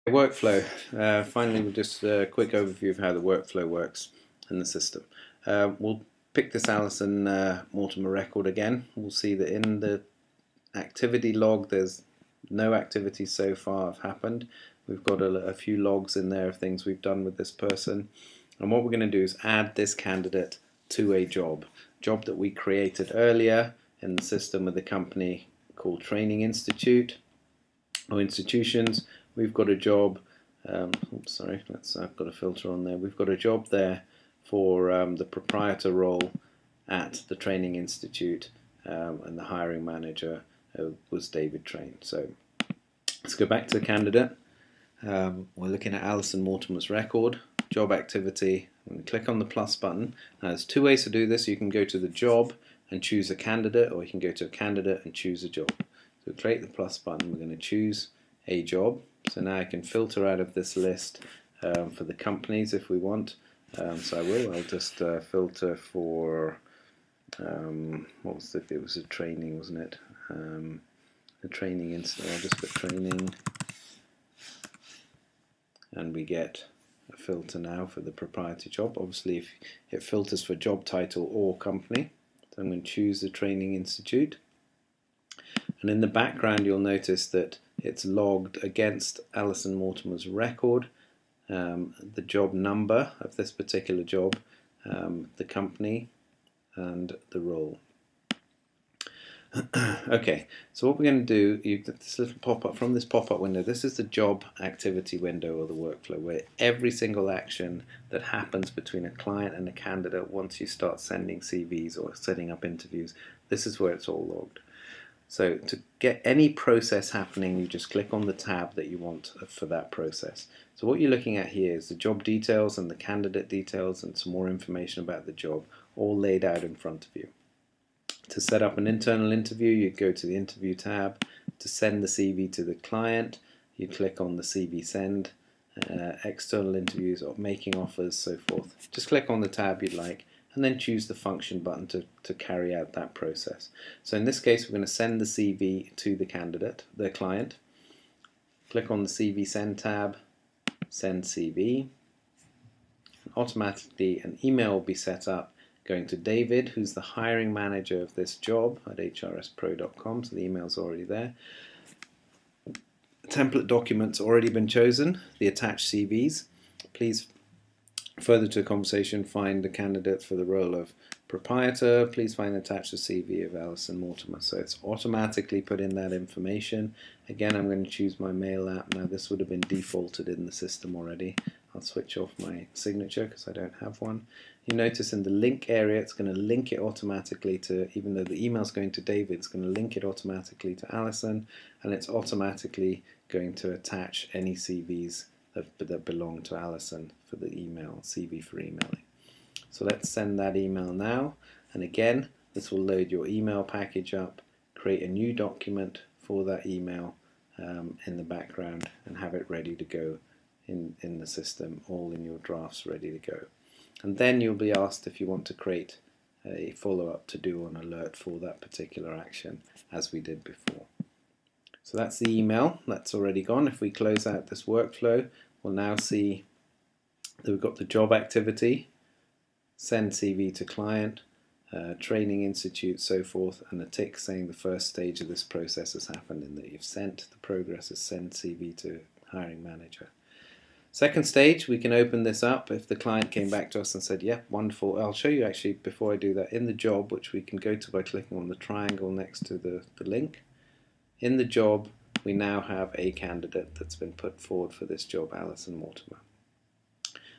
Workflow. Finally, we'll just a quick overview of how the workflow works in the system. We'll pick this Alison Mortimer record again. We'll see that in the activity log there's no activities so far have happened. We've got a few logs in there of things we've done with this person, and what we're going to do is add this candidate to a job that we created earlier in the system with a company called Training Institute or Institutions. We've got a job, I've got a filter on there. We've got a job there for the proprietor role at the Training Institute, and the hiring manager was David Train. So let's go back to the candidate. We're looking at Alison Mortimer's record, job activity. I'm going to click on the plus button. Now there's two ways to do this. You can go to the job and choose a candidate, or you can go to a candidate and choose a job. So click the plus button, we're going to choose a job. So now I can filter out of this list for the companies if we want. So I'll just filter for, what was it was a training, wasn't it? The Training Institute. I'll just put training, and we get a filter now for the proprietor job. Obviously if it filters for job title or company, so I'm going to choose the Training Institute. And in the background you'll notice that it's logged against Alison Mortimer's record, the job number of this particular job, the company, and the role. Okay, so what we're going to do, this little pop-up from this pop-up window, this is the job activity window or the workflow, where every single action that happens between a client and a candidate once you start sending CVs or setting up interviews, this is where it's all logged. So to get any process happening, you just click on the tab that you want for that process. So what you're looking at here is the job details and the candidate details and some more information about the job, all laid out in front of you. To set up an internal interview, you go to the interview tab. To send the CV to the client, you click on the CV send. External interviews or making offers, so forth. Just click on the tab you'd like, and then choose the function button to carry out that process. So in this case, we're going to send the CV to the candidate, the client. Click on the CV send tab, send CV. Automatically an email will be set up going to David, who's the hiring manager of this job at hrspro.com, so the email's already there. The template document's already been chosen, the attached CVs. Please, further to the conversation, find the candidate for the role of proprietor. Please find attached the CV of Alison Mortimer. So it's automatically put in that information. Again, I'm going to choose my mail app. Now this would have been defaulted in the system already. I'll switch off my signature because I don't have one. You notice in the link area it's going to link it automatically to, even though the email's going to David, it's going to link it automatically to Alison, and it's automatically going to attach any CVs that belong to Alison for the email, CV for emailing. So let's send that email now, and again this will load your email package up, create a new document for that email in the background, and have it ready to go in the system, all in your drafts ready to go. And then you'll be asked if you want to create a follow-up to do on alert for that particular action, as we did before. So that's the email, that's already gone. If we close out this workflow, we'll now see that we've got the job activity, send CV to client, Training Institute, so forth, and a tick saying the first stage of this process has happened and that you've sent, the progress is send CV to hiring manager. Second stage, we can open this up if the client came back to us and said, yeah, wonderful. I'll show you actually before I do that in the job, which we can go to by clicking on the triangle next to the link. In the job, we now have a candidate that's been put forward for this job, Alison Mortimer.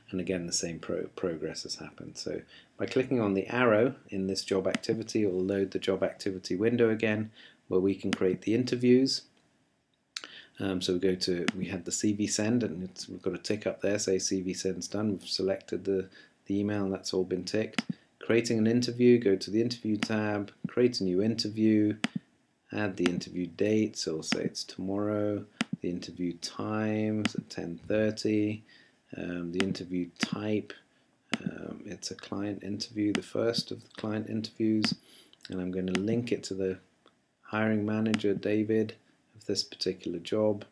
And again, the same progress has happened. So by clicking on the arrow in this job activity, it will load the job activity window again, where we can create the interviews. So we had the CV send, and we've got a tick up there, say CV send's done. We've selected the email, and that's all been ticked. Creating an interview, go to the interview tab, create a new interview, add the interview date, so we'll say it's tomorrow. The interview time is at 10:30. The interview type, it's a client interview, the first of the client interviews, and I'm going to link it to the hiring manager, David, of this particular job,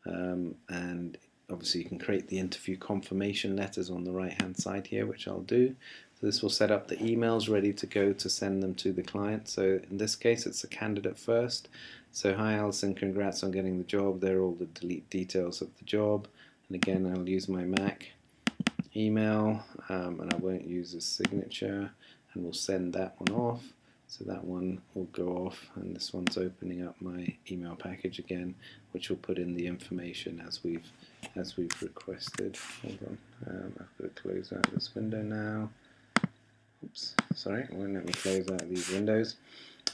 and obviously you can create the interview confirmation letters on the right hand side here, which I'll do. So this will set up the emails ready to go to send them to the client. So in this case it's the candidate first. So hi Alison, congrats on getting the job. There are all the details of the job. And again, I'll use my Mac email, and I won't use a signature, and we'll send that one off. So that one will go off, and this one's opening up my email package again, which will put in the information as we've requested. Hold on, I've got to close out this window now. Oops, sorry, it won't let me close out these windows.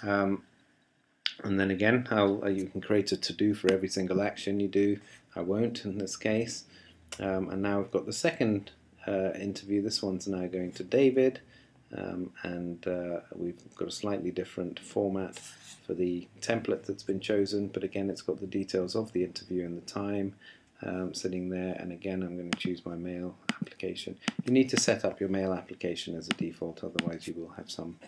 And then again, how you can create a to-do for every single action you do. I won't in this case. And now we've got the second interview. This one's now going to David, and we've got a slightly different format for the template that's been chosen, but again it's got the details of the interview and the time sitting there. And again, I'm going to choose my mail application. You need to set up your mail application as a default, otherwise you will have some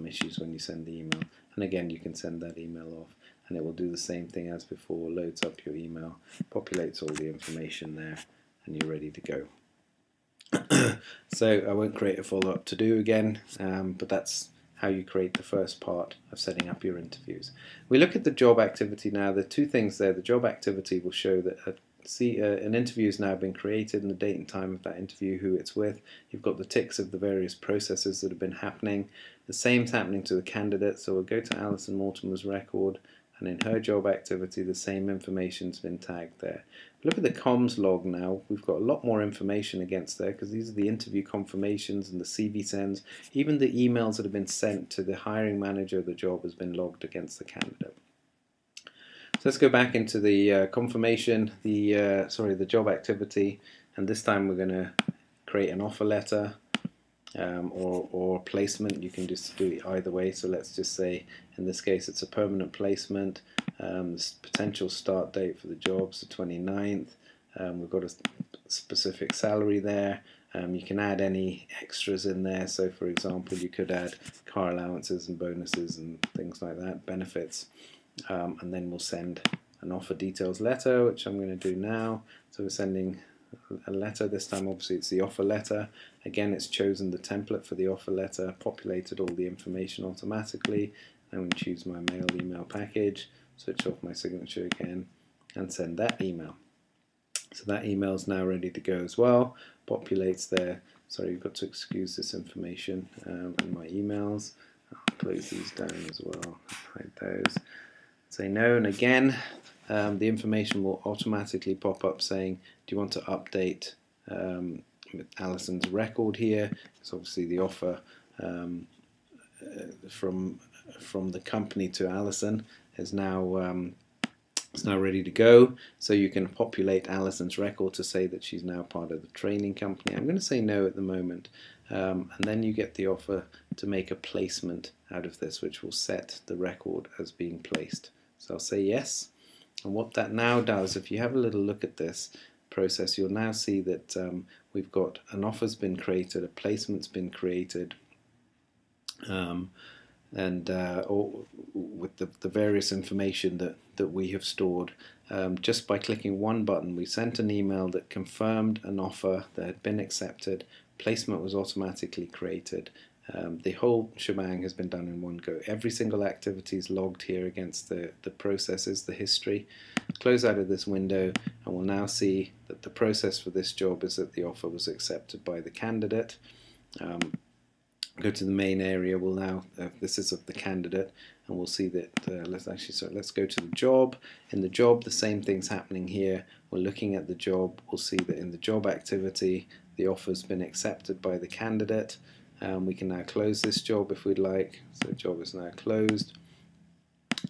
issues when you send the email. And again, you can send that email off, and it will do the same thing as before, loads up your email, populates all the information there, and you're ready to go. So I won't create a follow-up to do again, but that's how you create the first part of setting up your interviews. We look at the job activity now. There are two things there. The job activity will show that an interview has now been created and the date and time of that interview, who it's with. You've got the ticks of the various processes that have been happening. The same's happening to the candidate, so we'll go to Alison Mortimer's record, and in her job activity the same information's been tagged there. Look at the comms log now. We've got a lot more information against there, because these are the interview confirmations and the CV sends. Even the emails that have been sent to the hiring manager of the job has been logged against the candidate. So let's go back into the confirmation, the job activity, and this time we're going to create an offer letter or placement. You can just do it either way. So let's just say in this case it's a permanent placement. The potential start date for the job is the 29th. We've got a specific salary there. You can add any extras in there. So for example, you could add car allowances and bonuses and things like that, benefits. And then we'll send an offer details letter, which I'm going to do now. So we're sending a letter. This time obviously it's the offer letter. Again, it's chosen the template for the offer letter, populated all the information automatically. I'm going to choose my mail email package, switch off my signature again, and send that email. So that email is now ready to go as well. Populates there. Sorry, you've got to excuse this information in my emails. I'll close these down as well, hide those. Say no, and again the information will automatically pop up saying, do you want to update Alison's record here? It's obviously the offer from the company to Alison is now ready to go. So you can populate Alison's record to say that she's now part of the training company. I'm going to say no at the moment, and then you get the offer to make a placement out of this, which will set the record as being placed. So I'll say yes, and what that now does, if you have a little look at this process, you'll now see that we've got an offer's been created, a placement's been created, and with the various information that we have stored. Just by clicking one button, we sent an email that confirmed an offer that had been accepted, placement was automatically created. The whole shebang has been done in one go. Every single activity is logged here against the processes, the history. Close out of this window, and we'll now see that the process for this job is that the offer was accepted by the candidate. Go to the main area. We'll now this is of the candidate, and we'll see that let's go to the job. In the job, the same thing's happening here. We're looking at the job. We'll see that in the job activity, the offer's been accepted by the candidate. We can now close this job if we'd like. So the job is now closed.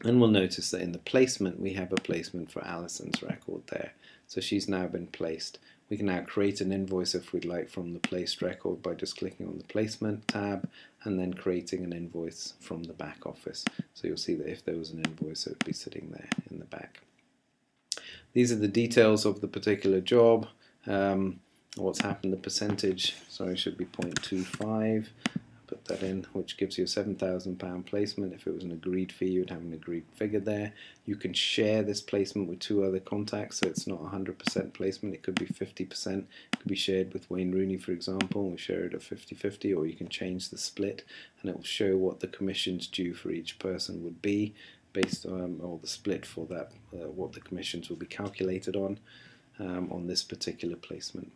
And we'll notice that in the placement, we have a placement for Alison's record there. So she's now been placed. We can now create an invoice if we'd like from the placed record by just clicking on the placement tab and then creating an invoice from the back office. So you'll see that if there was an invoice, it would be sitting there in the back. These are the details of the particular job. What's happened, the percentage, sorry, should be 0.25. Put put that in, which gives you a £7,000 placement. If it was an agreed fee, you'd have an agreed figure there. You can share this placement with 2 other contacts, so it's not 100% placement, it could be 50%. It could be shared with Wayne Rooney, for example. We share it at 50-50, or you can change the split, and it will show what the commissions due for each person would be based on, or the split for that, what the commissions will be calculated on this particular placement.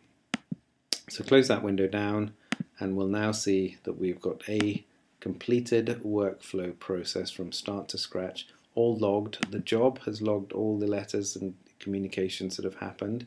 So close that window down, and we'll now see that we've got a completed workflow process from start to scratch, all logged. The job has logged all the letters and communications that have happened.